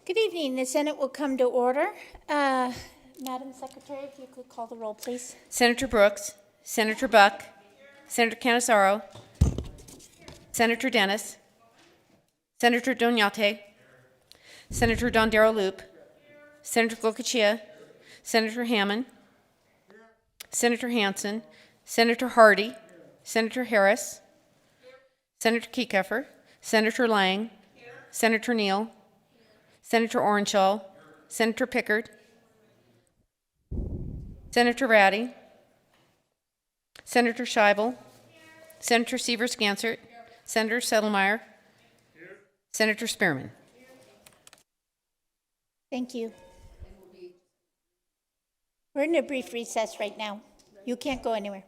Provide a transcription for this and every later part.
Good evening. The Senate will come to order. Madam Secretary, if you could call the roll, please. Senator Brooks, Senator Buck, Senator Cannizzaro, Senator Dennis, Senator Doniate, Senator Dondero Loop, Senator Gokachia, Senator Hammond, Senator Hansen, Senator Hardy, Senator Harris, Senator Kieckhofer, Senator Lang, Senator Neal, Senator Orenshaw, Senator Pickard, Senator Ratty, Senator Scheibel, Senator Sievers-Gansert, Senator Settlemeyer, Senator Spearman. Thank you. We're in a brief recess right now. You can't go anywhere.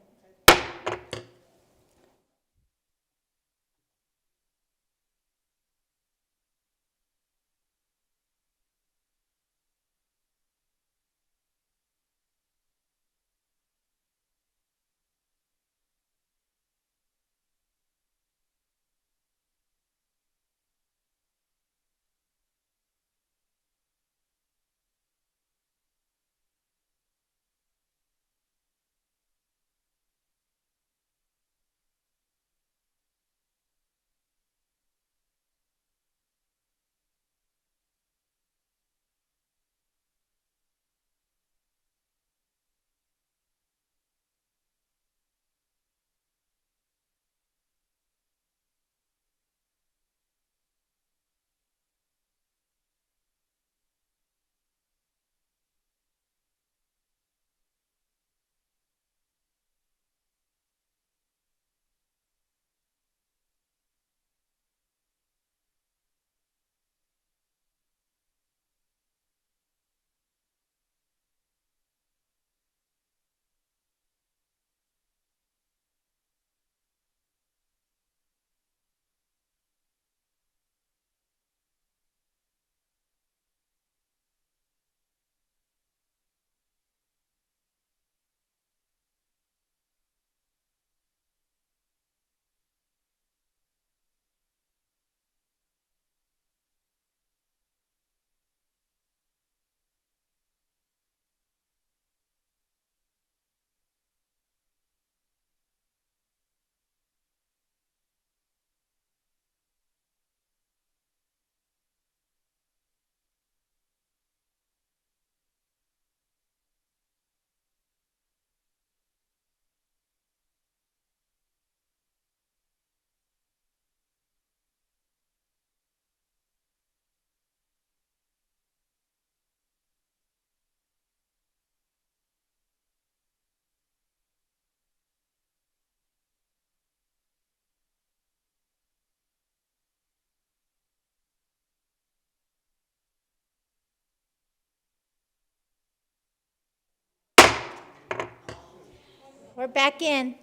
We're back in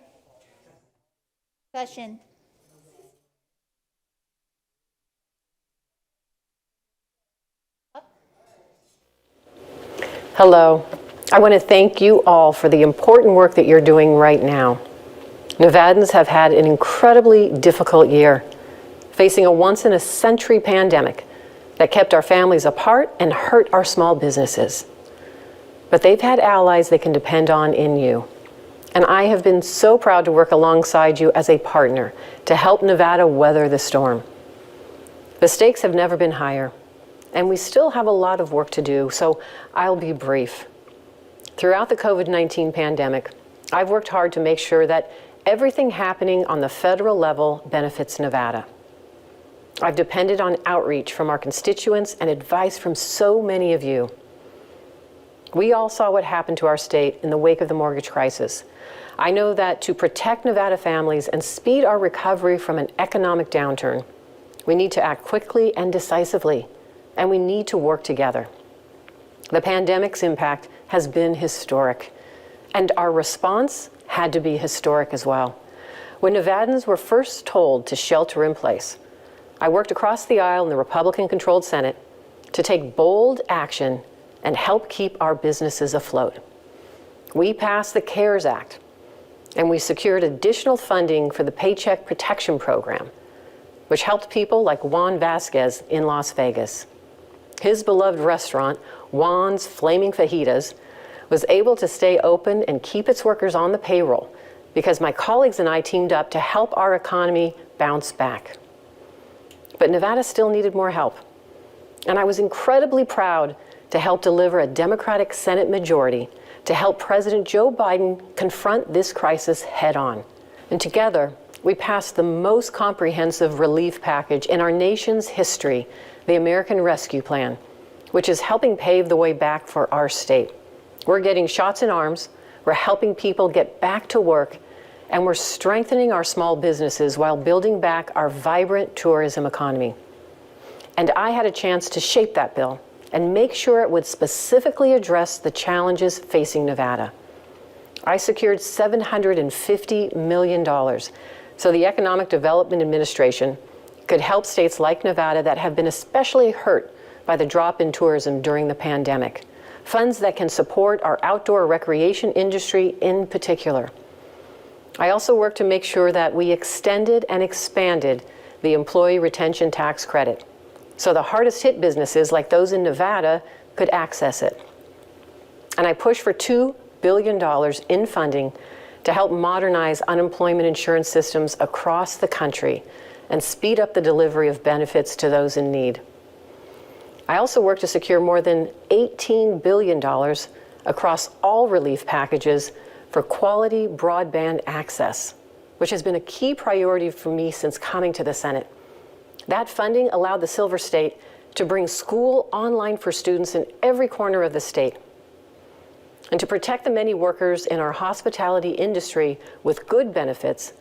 session. Hello. I want to thank you all for the important work that you're doing right now. Nevadans have had an incredibly difficult year, facing a once-in-a-century pandemic that kept our families apart and hurt our small businesses. But they've had allies they can depend on in you. And I have been so proud to work alongside you as a partner to help Nevada weather the storm. The stakes have never been higher, and we still have a lot of work to do, so I'll be brief. Throughout the COVID-19 pandemic, I've worked hard to make sure that everything happening on the federal level benefits Nevada. I've depended on outreach from our constituents and advice from so many of you. We all saw what happened to our state in the wake of the mortgage crisis. I know that to protect Nevada families and speed our recovery from an economic downturn, we need to act quickly and decisively, and we need to work together. The pandemic's impact has been historic, and our response had to be historic as well. When Nevadans were first told to shelter in place, I worked across the aisle in the Republican-controlled Senate to take bold action and help keep our businesses afloat. We passed the CARES Act, and we secured additional funding for the Paycheck Protection Program, which helped people like Juan Vasquez in Las Vegas. His beloved restaurant, Juan's Flaming Fajitas, was able to stay open and keep its workers on the payroll because my colleagues and I teamed up to help our economy bounce back. But Nevada still needed more help. And I was incredibly proud to help deliver a Democratic Senate majority to help President Joe Biden confront this crisis head on. And together, we passed the most comprehensive relief package in our nation's history, the American Rescue Plan, which is helping pave the way back for our state. We're getting shots in arms, we're helping people get back to work, and we're strengthening our small businesses while building back our vibrant tourism economy. And I had a chance to shape that bill and make sure it would specifically address the challenges facing Nevada. I secured $750 million so the Economic Development Administration could help states like Nevada that have been especially hurt by the drop in tourism during the pandemic. Funds that can support our outdoor recreation industry in particular. I also worked to make sure that we extended and expanded the Employee Retention Tax Credit, so the hardest hit businesses like those in Nevada could access it. And I pushed for $2 billion in funding to help modernize unemployment insurance systems across the country and speed up the delivery of benefits to those in need. I also worked to secure more than $18 billion across all relief packages for quality broadband access, which has been a key priority for me since coming to the Senate. That funding allowed the Silver State to bring school online for students in every corner of the state. And to protect the many workers in our hospitality industry with good benefits,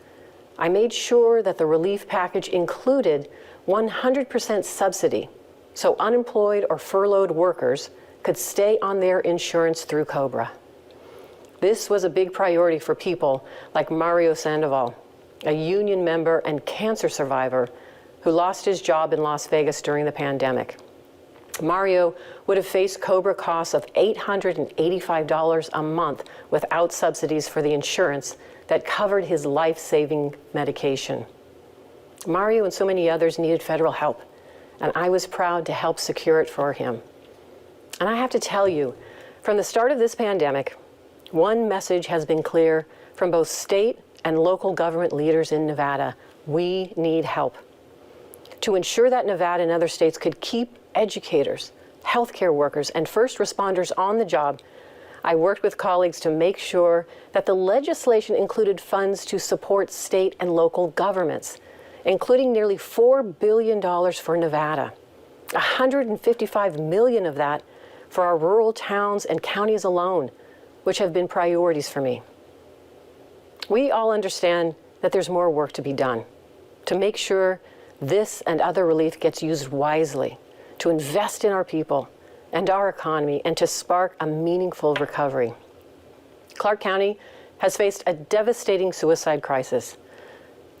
I made sure that the relief package included 100% subsidy, so unemployed or furloughed workers could stay on their insurance through COBRA. This was a big priority for people like Mario Sandoval, a union member and cancer survivor who lost his job in Las Vegas during the pandemic. Mario would have faced COBRA costs of $885 a month without subsidies for the insurance that covered his life-saving medication. Mario and so many others needed federal help, and I was proud to help secure it for him. And I have to tell you, from the start of this pandemic, one message has been clear from both state and local government leaders in Nevada: we need help. To ensure that Nevada and other states could keep educators, healthcare workers, and first responders on the job, I worked with colleagues to make sure that the legislation included funds to support state and local governments, including nearly $4 billion for Nevada, $155 million of that for our rural towns and counties alone, which have been priorities for me. We all understand that there's more work to be done to make sure this and other relief gets used wisely, to invest in our people and our economy, and to spark a meaningful recovery. Clark County has faced a devastating suicide crisis.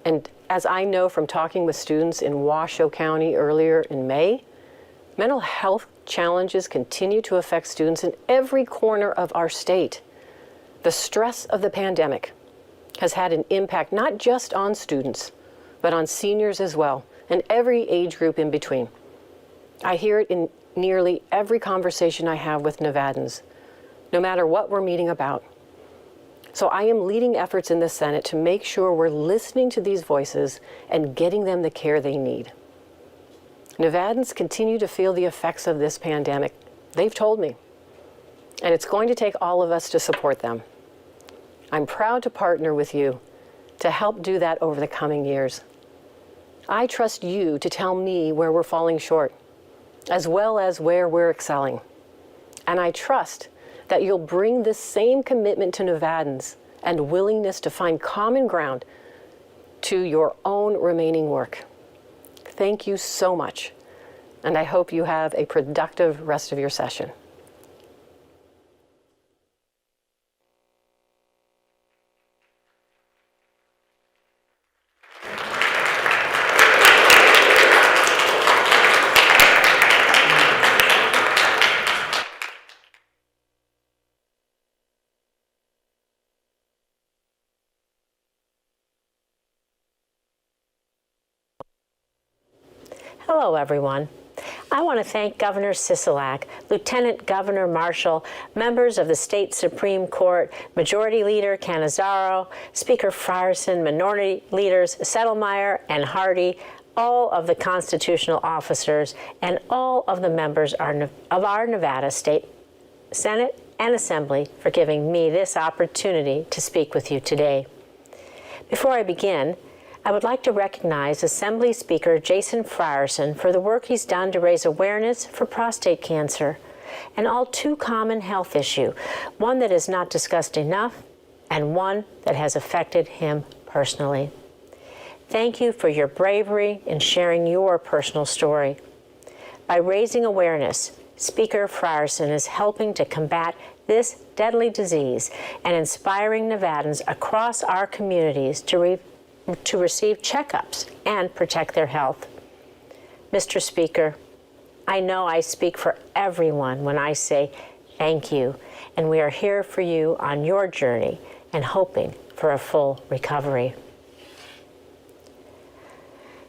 And as I know from talking with students in Washoe County earlier in May, mental health challenges continue to affect students in every corner of our state. The stress of the pandemic has had an impact not just on students, but on seniors as well, and every age group in between. I hear it in nearly every conversation I have with Nevadans, no matter what we're meeting about. So I am leading efforts in the Senate to make sure we're listening to these voices and getting them the care they need. Nevadans continue to feel the effects of this pandemic. They've told me, and it's going to take all of us to support them. I'm proud to partner with you to help do that over the coming years. I trust you to tell me where we're falling short, as well as where we're excelling. And I trust that you'll bring this same commitment to Nevadans and willingness to find common ground to your own remaining work. Thank you so much, and I hope you have a productive rest of your session. Hello, everyone. I want to thank Governor Sisolak, Lieutenant Governor Marshall, members of the state Supreme Court, Majority Leader Cannizzaro, Speaker Frierson, Minority Leaders Settlemyre and Hardy, all of the constitutional officers, and all of the members of our Nevada State Senate and Assembly for giving me this opportunity to speak with you today. Before I begin, I would like to recognize Assembly Speaker Jason Frierson for the work he's done to raise awareness for prostate cancer, an all too common health issue, one that is not discussed enough and one that has affected him personally. Thank you for your bravery in sharing your personal story. By raising awareness, Speaker Frierson is helping to combat this deadly disease and inspiring Nevadans across our communities to receive checkups and protect their health. Mr. Speaker, I know I speak for everyone when I say thank you, and we are here for you on your journey and hoping for a full recovery.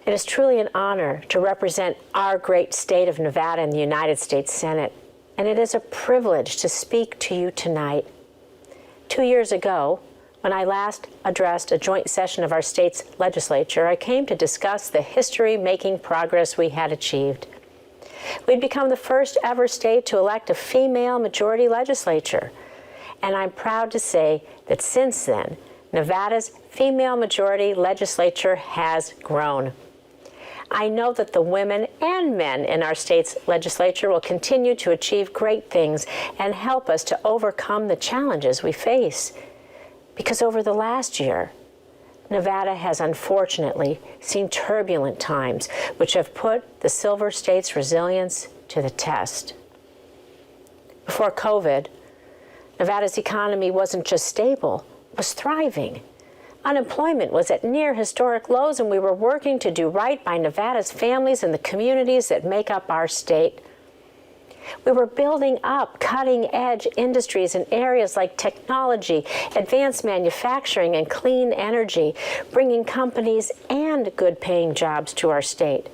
It is truly an honor to represent our great state of Nevada in the United States Senate, and it is a privilege to speak to you tonight. 2 years ago, when I last addressed a joint session of our state's legislature, I came to discuss the history-making progress we had achieved. We'd become the first ever state to elect a female majority legislature, and I'm proud to say that since then, Nevada's female majority legislature has grown. I know that the women and men in our state's legislature will continue to achieve great things and help us to overcome the challenges we face. Because over the last year, Nevada has unfortunately seen turbulent times which have put the Silver State's resilience to the test. Before COVID, Nevada's economy wasn't just stable, it was thriving. Unemployment was at near historic lows, and we were working to do right by Nevada's families and the communities that make up our state. We were building up cutting-edge industries in areas like technology, advanced manufacturing, and clean energy, bringing companies and good-paying jobs to our state.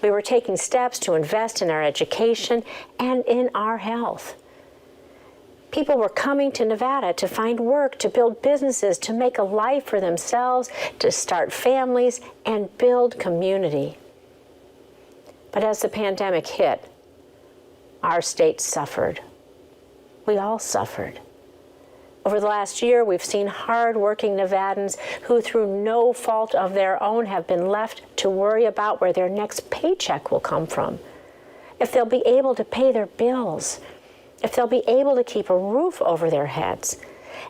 We were taking steps to invest in our education and in our health. People were coming to Nevada to find work, to build businesses, to make a life for themselves, to start families, and build community. But as the pandemic hit, our state suffered. We all suffered. Over the last year, we've seen hard-working Nevadans who, through no fault of their own, have been left to worry about where their next paycheck will come from, if they'll be able to pay their bills, if they'll be able to keep a roof over their heads,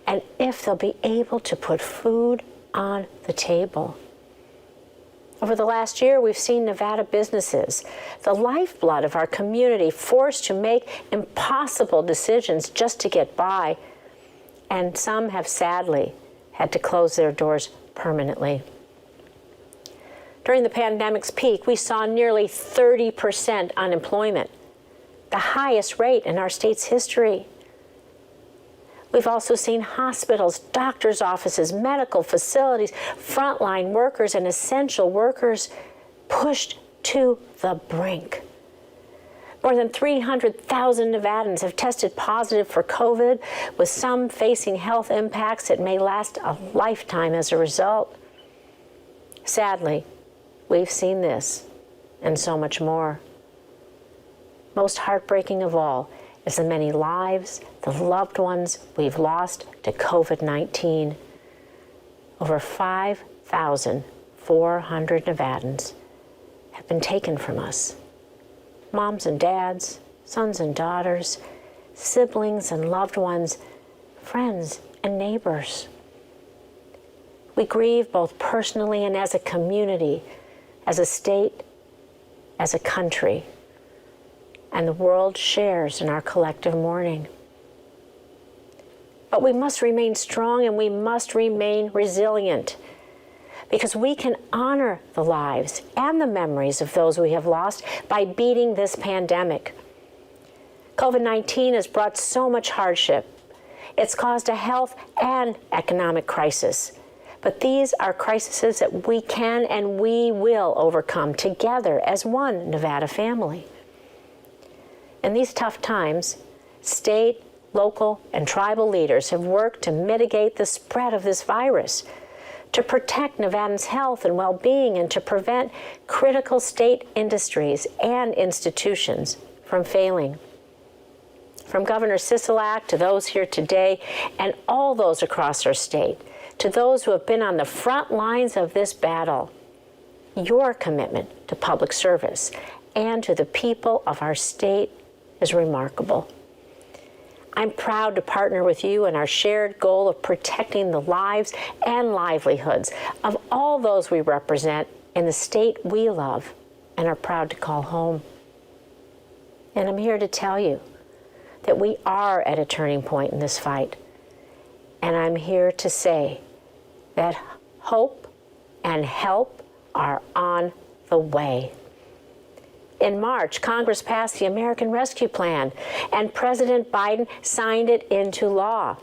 and if they'll be able to put food on the table. Over the last year, we've seen Nevada businesses, the lifeblood of our community, forced to make impossible decisions just to get by, and some have sadly had to close their doors permanently. During the pandemic's peak, we saw nearly 30% unemployment, the highest rate in our state's history. We've also seen hospitals, doctors' offices, medical facilities, frontline workers, and essential workers pushed to the brink. More than 300,000 Nevadans have tested positive for COVID, with some facing health impacts that may last a lifetime as a result. Sadly, we've seen this and so much more. Most heartbreaking of all is the many lives, the loved ones we've lost to COVID-19. Over 5,400 Nevadans have been taken from us. Moms and dads, sons and daughters, siblings and loved ones, friends and neighbors. We grieve both personally and as a community, as a state, as a country. And the world shares in our collective mourning. But we must remain strong and we must remain resilient, because we can honor the lives and the memories of those we have lost by beating this pandemic. COVID-19 has brought so much hardship. It's caused a health and economic crisis. But these are crises that we can and we will overcome together as one Nevada family. In these tough times, state, local, and tribal leaders have worked to mitigate the spread of this virus, to protect Nevadans' health and well-being, and to prevent critical state industries and institutions from failing. From Governor Sisolak to those here today and all those across our state, to those who have been on the front lines of this battle, your commitment to public service and to the people of our state is remarkable. I'm proud to partner with you in our shared goal of protecting the lives and livelihoods of all those we represent in the state we love and are proud to call home. And I'm here to tell you that we are at a turning point in this fight. And I'm here to say that hope and help are on the way. In March, Congress passed the American Rescue Plan, and President Biden signed it into law.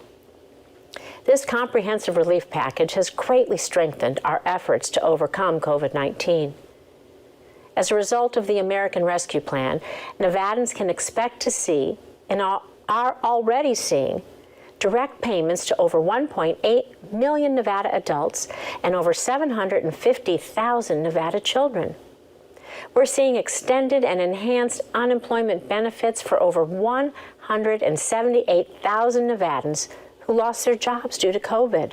This comprehensive relief package has greatly strengthened our efforts to overcome COVID-19. As a result of the American Rescue Plan, Nevadans can expect to see, and are already seeing, direct payments to over 1.8 million Nevada adults and over 750,000 Nevada children. We're seeing extended and enhanced unemployment benefits for over 178,000 Nevadans who lost their jobs due to COVID.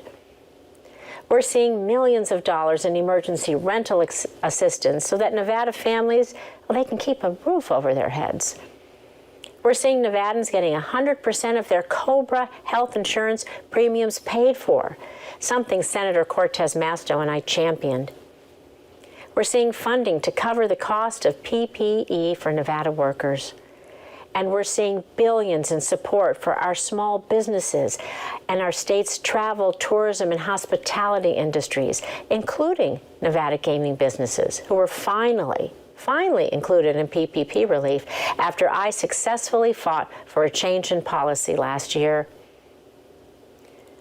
We're seeing millions of dollars in emergency rental assistance so that Nevada families, they can keep a roof over their heads. We're seeing Nevadans getting 100% of their COBRA health insurance premiums paid for, something Senator Cortez Masto and I championed. We're seeing funding to cover the cost of PPE for Nevada workers. And we're seeing billions in support for our small businesses and our state's travel, tourism, and hospitality industries, including Nevada gaming businesses, who were finally included in PPP relief after I successfully fought for a change in policy last year.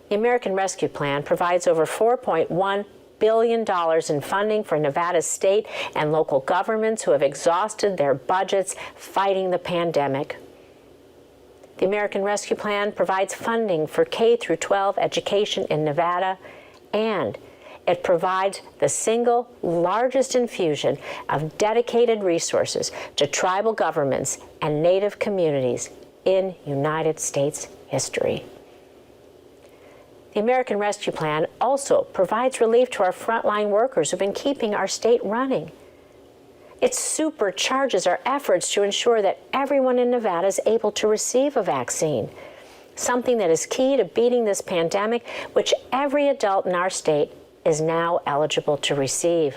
The American Rescue Plan provides over $4.1 billion in funding for Nevada's state and local governments who have exhausted their budgets fighting the pandemic. The American Rescue Plan provides funding for K-12 education in Nevada, and it provides the single largest infusion of dedicated resources to tribal governments and Native communities in United States history. The American Rescue Plan also provides relief to our frontline workers who've been keeping our state running. It supercharges our efforts to ensure that everyone in Nevada is able to receive a vaccine, something that is key to beating this pandemic, which every adult in our state is now eligible to receive.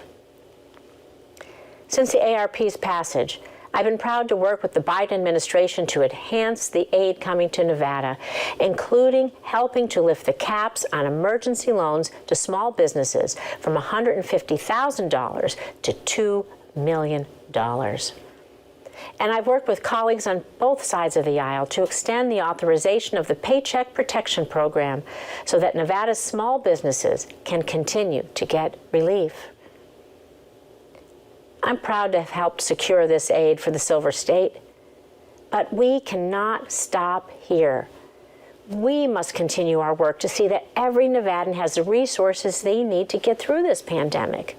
Since the ARP's passage, I've been proud to work with the Biden administration to enhance the aid coming to Nevada, including helping to lift the caps on emergency loans to small businesses from $150,000 to $2 million. And I've worked with colleagues on both sides of the aisle to extend the authorization of the Paycheck Protection Program so that Nevada's small businesses can continue to get relief. I'm proud to have helped secure this aid for the Silver State, but we cannot stop here. We must continue our work to see that every Nevadan has the resources they need to get through this pandemic.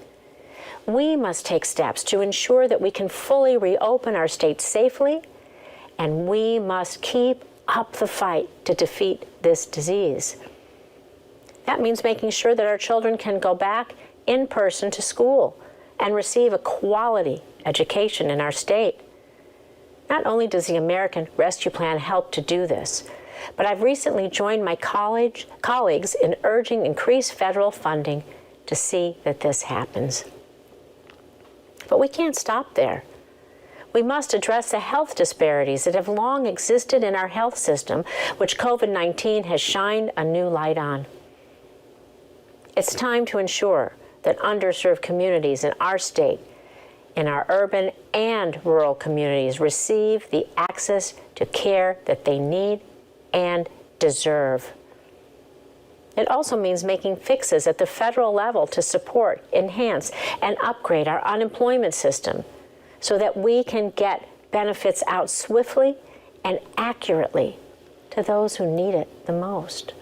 We must take steps to ensure that we can fully reopen our state safely, and we must keep up the fight to defeat this disease. That means making sure that our children can go back in person to school and receive a quality education in our state. Not only does the American Rescue Plan help to do this, but I've recently joined my colleagues in urging increased federal funding to see that this happens. But we can't stop there. We must address the health disparities that have long existed in our health system, which COVID-19 has shined a new light on. It's time to ensure that underserved communities in our state, in our urban and rural communities, receive the access to care that they need and deserve. It also means making fixes at the federal level to support, enhance, and upgrade our unemployment system so that we can get benefits out swiftly and accurately to those who need it the most.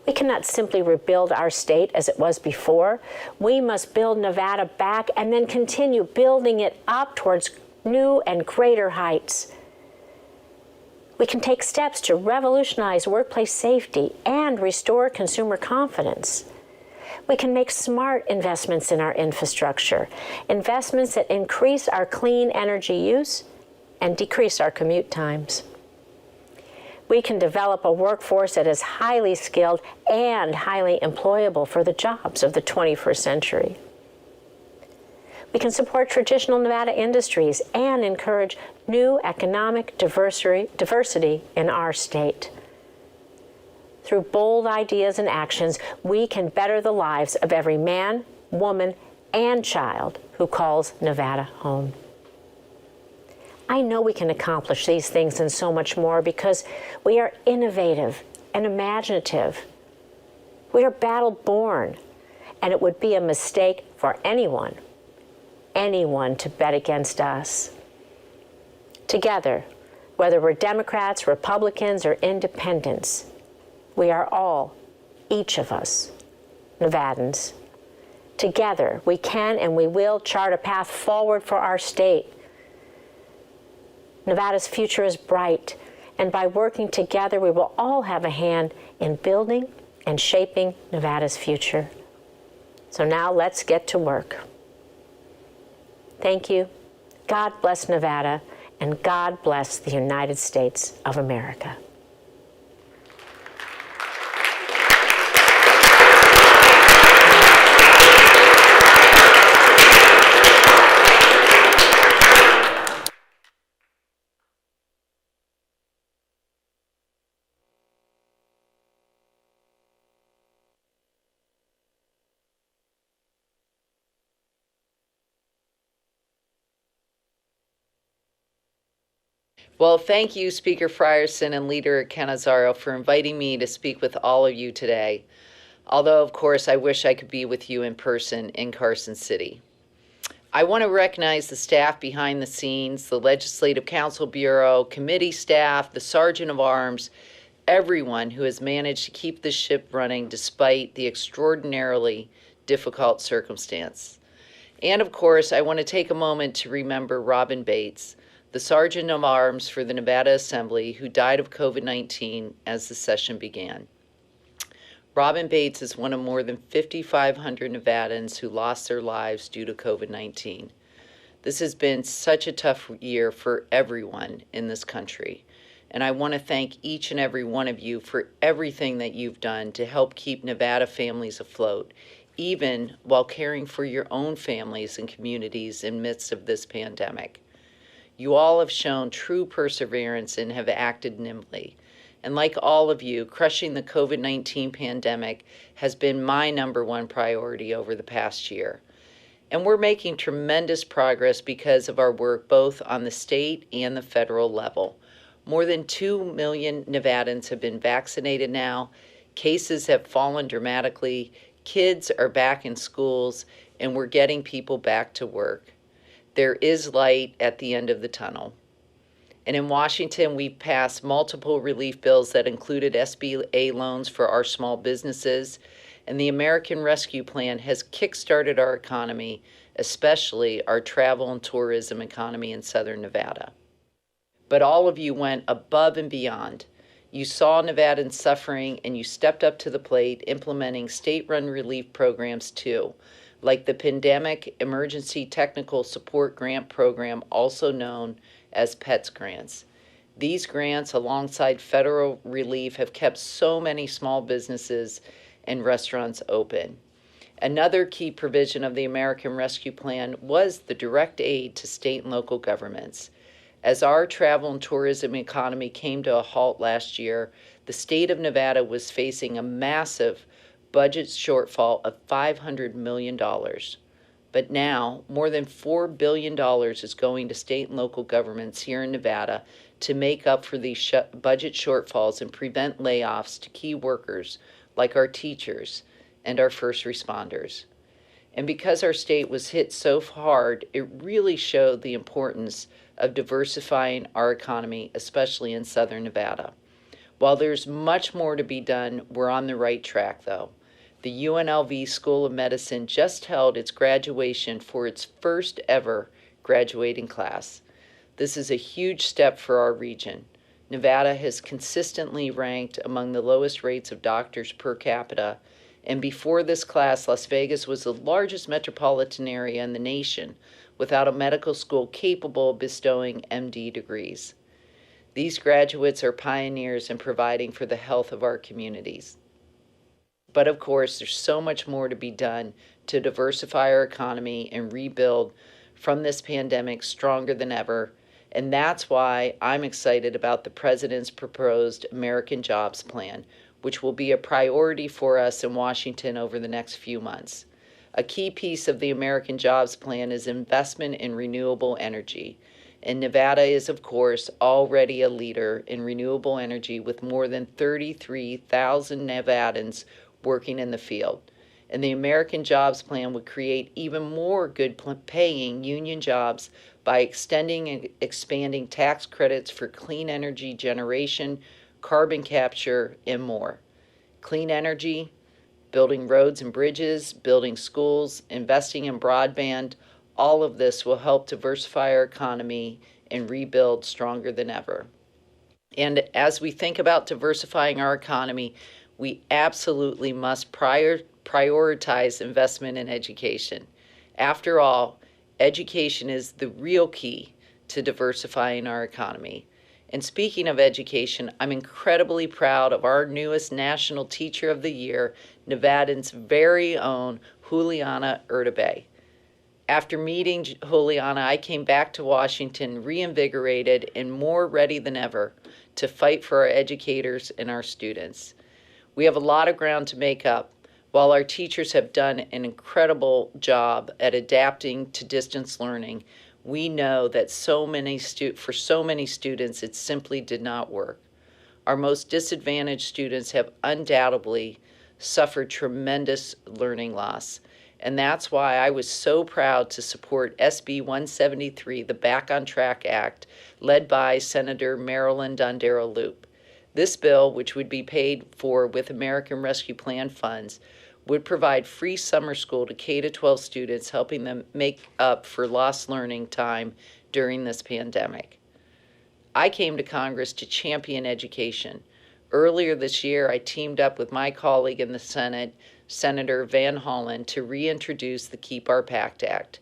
We cannot simply rebuild our state as it was before. We must build Nevada back and then continue building it up towards new and greater heights. We can take steps to revolutionize workplace safety and restore consumer confidence. We can make smart investments in our infrastructure, investments that increase our clean energy use and decrease our commute times. We can develop a workforce that is highly skilled and highly employable for the jobs of the 21st century. We can support traditional Nevada industries and encourage new economic diversity in our state. Through bold ideas and actions, we can better the lives of every man, woman, and child who calls Nevada home. I know we can accomplish these things and so much more because we are innovative and imaginative. We are battle-born, and it would be a mistake for anyone to bet against us. Together, whether we're Democrats, Republicans, or independents, we are all, each of us, Nevadans. Together, we can and we will chart a path forward for our state. Nevada's future is bright, and by working together, we will all have a hand in building and shaping Nevada's future. So now let's get to work. Thank you. God bless Nevada, and God bless the United States of America. Well, thank you, Speaker Frierson and Leader Canizaro, for inviting me to speak with all of you today. Although, of course, I wish I could be with you in person in Carson City. I want to recognize the staff behind the scenes, the Legislative Council Bureau, committee staff, the Sergeant of Arms, everyone who has managed to keep the ship running despite the extraordinarily difficult circumstance. And, of course, I want to take a moment to remember Robin Bates, the Sergeant of Arms for the Nevada Assembly, who died of COVID-19 as the session began. Robin Bates is one of more than 5,500 Nevadans who lost their lives due to COVID-19. This has been such a tough year for everyone in this country, and I want to thank each and every one of you for everything that you've done to help keep Nevada families afloat, even while caring for your own families and communities in midst of this pandemic. You all have shown true perseverance and have acted nimbly. And like all of you, crushing the COVID-19 pandemic has been my #1 priority over the past year. And we're making tremendous progress because of our work both on the state and the federal level. More than 2 million Nevadans have been vaccinated now. Cases have fallen dramatically. Kids are back in schools, and we're getting people back to work. There is light at the end of the tunnel. And in Washington, we've passed multiple relief bills that included SBA loans for our small businesses, and the American Rescue Plan has kickstarted our economy, especially our travel and tourism economy in Southern Nevada. But all of you went above and beyond. You saw Nevadans suffering, and you stepped up to the plate, implementing state-run relief programs too, like the Pandemic Emergency Technical Support Grant Program, also known as PETS grants. These grants, alongside federal relief, have kept so many small businesses and restaurants open. Another key provision of the American Rescue Plan was the direct aid to state and local governments. As our travel and tourism economy came to a halt last year, the state of Nevada was facing a massive budget shortfall of $500 million. But now, more than $4 billion is going to state and local governments here in Nevada to make up for these budget shortfalls and prevent layoffs to key workers like our teachers and our first responders. And because our state was hit so hard, it really showed the importance of diversifying our economy, especially in southern Nevada. While there's much more to be done, we're on the right track, though. The UNLV School of Medicine just held its graduation for its first ever graduating class. This is a huge step for our region. Nevada has consistently ranked among the lowest rates of doctors per capita, and before this class, Las Vegas was the largest metropolitan area in the nation without a medical school capable of bestowing MD degrees. These graduates are pioneers in providing for the health of our communities. But of course, there's so much more to be done to diversify our economy and rebuild from this pandemic stronger than ever. And that's why I'm excited about the President's proposed American Jobs Plan, which will be a priority for us in Washington over the next few months. A key piece of the American Jobs Plan is investment in renewable energy. And Nevada is, of course, already a leader in renewable energy with more than 33,000 Nevadans working in the field. And the American Jobs Plan would create even more good-paying union jobs by extending and expanding tax credits for clean energy generation, carbon capture, and more. Clean energy, building roads and bridges, building schools, investing in broadband, all of this will help diversify our economy and rebuild stronger than ever. And as we think about diversifying our economy, we absolutely must prioritize investment in education. After all, education is the real key to diversifying our economy. And speaking of education, I'm incredibly proud of our newest National Teacher of the Year, Nevadans' very own Juliana Urtubey. After meeting Juliana, I came back to Washington reinvigorated and more ready than ever to fight for our educators and our students. We have a lot of ground to make up. While our teachers have done an incredible job at adapting to distance learning, we know that for so many students, it simply did not work. Our most disadvantaged students have undoubtedly suffered tremendous learning loss. And that's why I was so proud to support SB 173, the Back on Track Act, led by Senator Marilyn Dondero-Loop. This bill, which would be paid for with American Rescue Plan funds, would provide free summer school to K-12 students, helping them make up for lost learning time during this pandemic. I came to Congress to champion education. Earlier this year, I teamed up with my colleague in the Senate, Senator Van Hollen, to reintroduce the Keep Our Pact Act.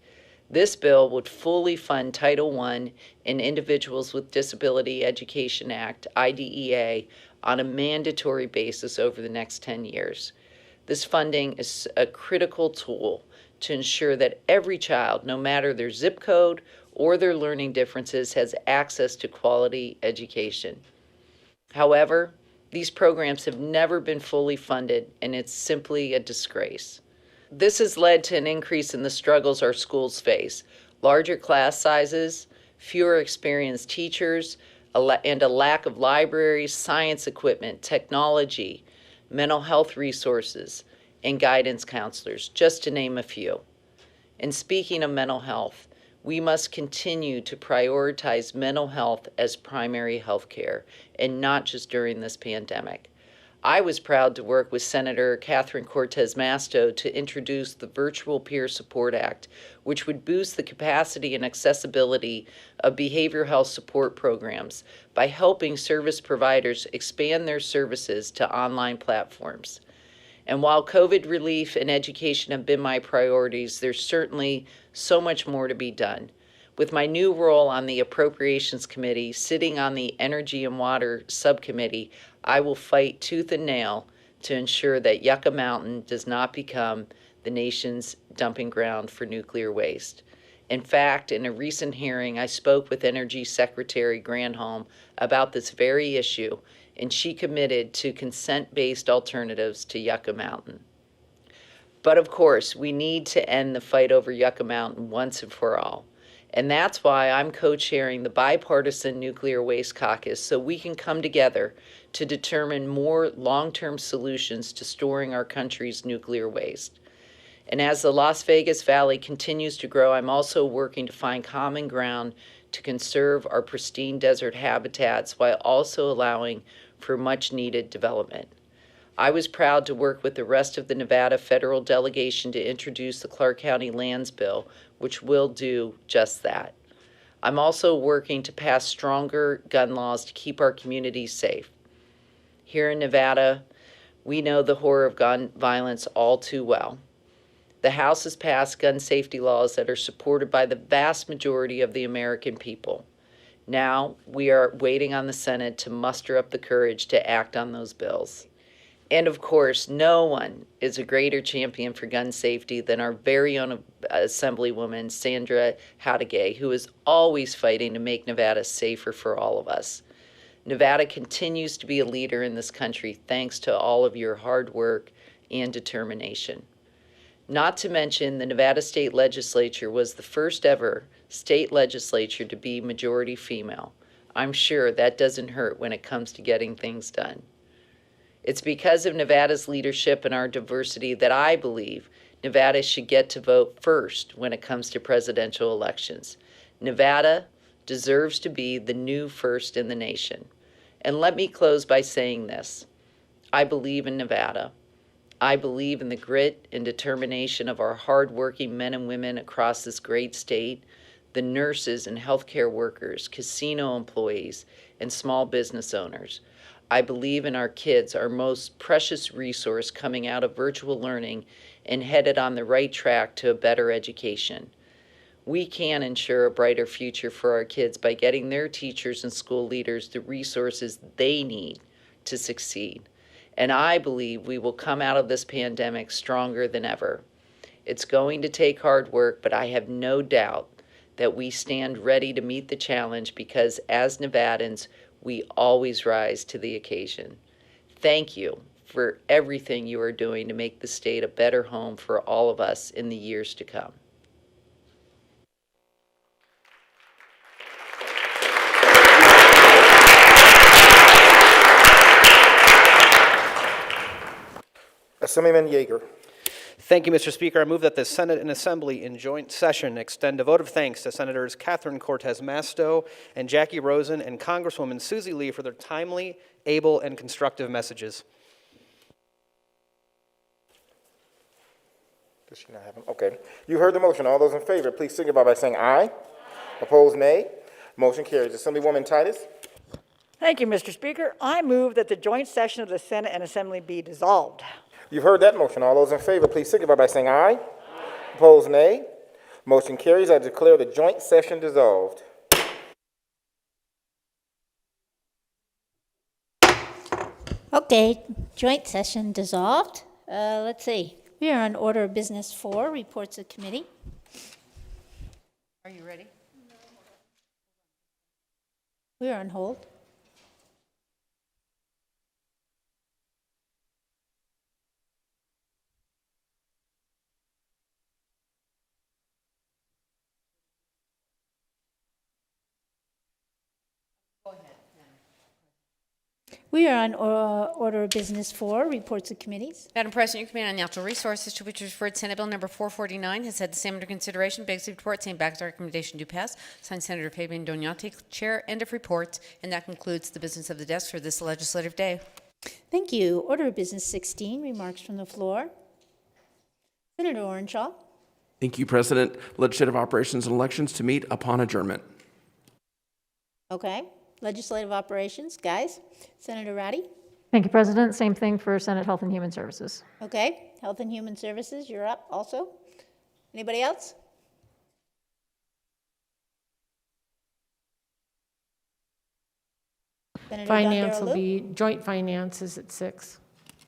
This bill would fully fund Title I and Individuals with Disability Education Act, IDEA, on a mandatory basis over the next 10 years. This funding is a critical tool to ensure that every child, no matter their zip code or their learning differences, has access to quality education. However, these programs have never been fully funded, and it's simply a disgrace. This has led to an increase in the struggles our schools face: larger class sizes, fewer experienced teachers, and a lack of libraries, science equipment, technology, mental health resources, and guidance counselors, just to name a few. And speaking of mental health, we must continue to prioritize mental health as primary health care, and not just during this pandemic. I was proud to work with Senator Catherine Cortez Masto to introduce the Virtual Peer Support Act, which would boost the capacity and accessibility of behavioral health support programs by helping service providers expand their services to online platforms. And while COVID relief and education have been my priorities, there's certainly so much more to be done. With my new role on the Appropriations Committee, sitting on the Energy and Water Subcommittee, I will fight tooth and nail to ensure that Yucca Mountain does not become the nation's dumping ground for nuclear waste. In fact, in a recent hearing, I spoke with Energy Secretary Granholm about this very issue, and she committed to consent-based alternatives to Yucca Mountain. But of course, we need to end the fight over Yucca Mountain once and for all. And that's why I'm co-chairing the Bipartisan Nuclear Waste Caucus, so we can come together to determine more long-term solutions to storing our country's nuclear waste. And as the Las Vegas Valley continues to grow, I'm also working to find common ground to conserve our pristine desert habitats while also allowing for much-needed development. I was proud to work with the rest of the Nevada federal delegation to introduce the Clark County Lands Bill, which will do just that. I'm also working to pass stronger gun laws to keep our communities safe. Here in Nevada, we know the horror of gun violence all too well. The House has passed gun safety laws that are supported by the vast majority of the American people. Now we are waiting on the Senate to muster up the courage to act on those bills. And of course, no one is a greater champion for gun safety than our very own Assemblywoman, Sandra Hadigay, who is always fighting to make Nevada safer for all of us. Nevada continues to be a leader in this country thanks to all of your hard work and determination. Not to mention, the Nevada State Legislature was the first ever state legislature to be majority female. I'm sure that doesn't hurt when it comes to getting things done. It's because of Nevada's leadership and our diversity that I believe Nevada should get to vote first when it comes to presidential elections. Nevada deserves to be the new first in the nation. And let me close by saying this. I believe in Nevada. I believe in the grit and determination of our hardworking men and women across this great state, the nurses and healthcare workers, casino employees, and small business owners. I believe in our kids, our most precious resource coming out of virtual learning and headed on the right track to a better education. We can ensure a brighter future for our kids by getting their teachers and school leaders the resources they need to succeed. And I believe we will come out of this pandemic stronger than ever. It's going to take hard work, but I have no doubt that we stand ready to meet the challenge because as Nevadans, we always rise to the occasion. Thank you for everything you are doing to make the state a better home for all of us in the years to come. Assemblyman Yeager. Thank you, Mr. Speaker. I move that the Senate and Assembly in joint session extend a vote of thanks to Senators Catherine Cortez Masto and Jackie Rosen and Congresswoman Susie Lee for their timely, able, and constructive messages. Does she not have them? Okay. You heard the motion. All those in favor, please signify by saying aye. Opposed, nay. Motion carries. Assemblywoman Titus. Thank you, Mr. Speaker. I move that the joint session of the Senate and Assembly be dissolved. You've heard that motion. All those in favor, please signify by saying aye. Opposed, nay. Motion carries. I declare the joint session dissolved. Okay, joint session dissolved. Let's see. We are on order of business 4, reports of committee. Are you ready? We are on hold. We are on order of business 4, reports of committees. Madam President, your Committee on Natural Resources, to which is referred Senate Bill number 449, has had the same under consideration. Begs the report, same back's recommendation do pass. Signed Senator Fabian Doñate, Chair. End of reports. And that concludes the business of the desk for this legislative day. Thank you. Order of business 16, remarks from the floor. Senator Orenshaw. Thank you, President. Legislative Operations and Elections to meet upon adjournment. Okay. Legislative operations, guys. Senator Ratty. Thank you, President. Same thing for Senate Health and Human Services. Okay. Health and Human Services, you're up also. Anybody else? Senator Finance will Dondero-Lu? be, joint finance is at 6.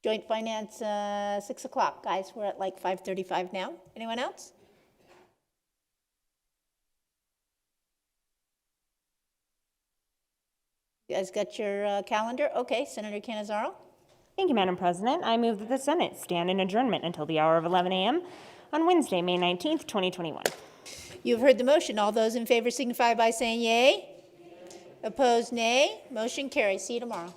Joint Finance, 6 o'clock. Guys, we're at like 5:35 now. Anyone else? You guys got your calendar? Okay, Senator Cannizzaro. Thank you, Madam President. I move that the Senate stand in adjournment until the hour of 11 a.m. on Wednesday, May 19th, 2021. You've heard the motion. All those in favor signify by saying yea. Opposed, nay. Motion carries. See you tomorrow.